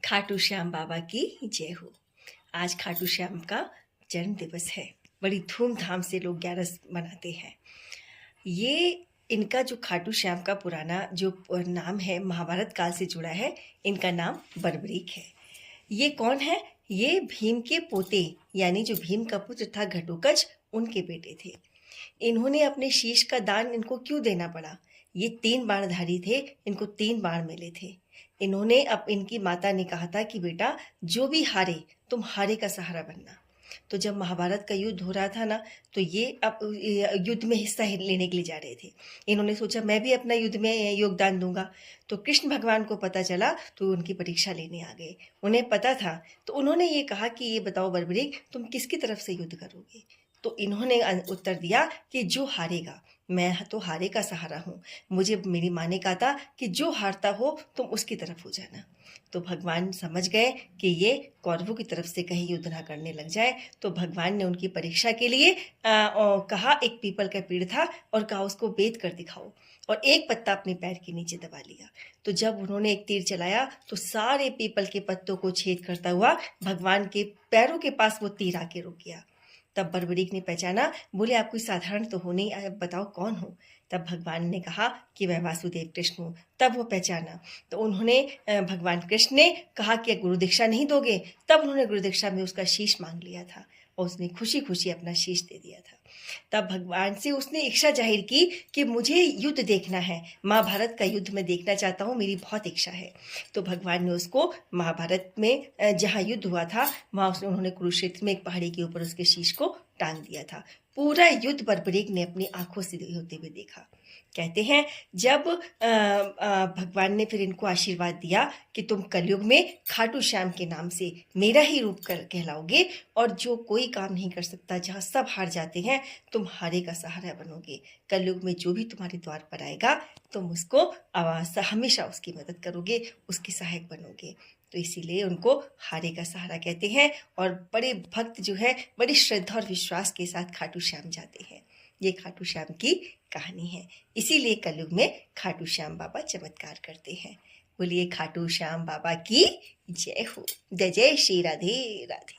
खाटू श्याम बाबा की जय हो। आज खाटू श्याम का जन्म दिवस है। बड़ी धूमधाम से लोग 11 मनाते हैं। ये इनका जो खाटू श्याम का पुराना जो नाम है महाभारत काल से जुड़ा है। इनका नाम बर्बरीक है। ये कौन है? ये भीम के पोते यानी जो भीम का पुत्र था घटोत्कच, उनके बेटे थे। इन्होंने अपने शीश का दान इनको क्यों देना पड़ा? ये 3 बाणधारी थे, इनको 3 बाण मिले थे। इन्होंने अब इनकी माता ने कहा था कि बेटा जो भी हारे तुम हारे का सहारा बनना। तो जब महाभारत का युद्ध हो रहा था ना, तो ये अब युद्ध में हिस्सा लेने के लिए जा रहे थे। इन्होंने सोचा मैं भी अपना युद्ध में योगदान दूंगा। तो कृष्ण भगवान को पता चला तो उनकी परीक्षा लेने आ गए। उन्हें पता था तो उन्होंने ये कहा कि ये बताओ बर्बरीक, तुम किसकी तरफ से युद्ध करोगे? तो इन्होंने उत्तर दिया कि जो हारेगा। मैं तो हारे का सहारा हूँ। मुझे मेरी माँ ने कहा था कि जो हारता हो तुम उसकी तरफ हो जाना। तो भगवान समझ गए कि ये कौरवों की तरफ से कहीं युद्ध ना करने लग जाए। तो भगवान ने उनकी परीक्षा के लिए कहा, एक पीपल का पेड़ था और कहा उसको बेद कर दिखाओ, और एक पत्ता अपने पैर के नीचे दबा लिया। तो जब उन्होंने एक तीर चलाया तो सारे पीपल के पत्तों को छेद करता हुआ भगवान के पैरों के पास वो तीर आके रुक गया। तब बर्बरीक ने पहचाना, बोले आप कोई साधारण तो हो नहीं, आप बताओ कौन हो? तब भगवान ने कहा कि मैं वासुदेव कृष्ण हूँ। तब वो पहचाना। तो उन्होंने भगवान कृष्ण ने कहा कि गुरु दीक्षा नहीं दोगे? तब उन्होंने गुरु दीक्षा में उसका शीश मांग लिया था और उसने खुशी खुशी अपना शीश दे दिया था। तब भगवान से उसने इच्छा जाहिर की कि मुझे युद्ध देखना है, महाभारत का युद्ध मैं देखना चाहता हूँ, मेरी बहुत इच्छा है। तो भगवान ने उसको महाभारत में जहाँ युद्ध हुआ था वहाँ उन्होंने कुरुक्षेत्र में एक पहाड़ी के ऊपर उसके शीश को टांग दिया था। पूरा युद्ध बर्बरीक ने अपनी आंखों से होते हुए देखा। कहते हैं जब भगवान ने फिर इनको आशीर्वाद दिया कि तुम कलयुग में खाटू श्याम के नाम से मेरा ही रूप कहलाओगे, और जो कोई काम नहीं कर सकता, जहाँ सब हार जाते हैं, तुम हारे का सहारा बनोगे। कलयुग में जो भी तुम्हारे द्वार पर आएगा तुम उसको हमेशा उसकी मदद करोगे, उसके सहायक बनोगे। तो इसीलिए उनको हारे का सहारा कहते हैं। और बड़े भक्त जो है बड़ी श्रद्धा और विश्वास के साथ खाटू श्याम जाते हैं। ये खाटू श्याम की कहानी है। इसीलिए कलयुग में खाटू श्याम बाबा चमत्कार करते हैं। बोलिए खाटू श्याम बाबा की जय हो। जय जय श्री राधे राधे।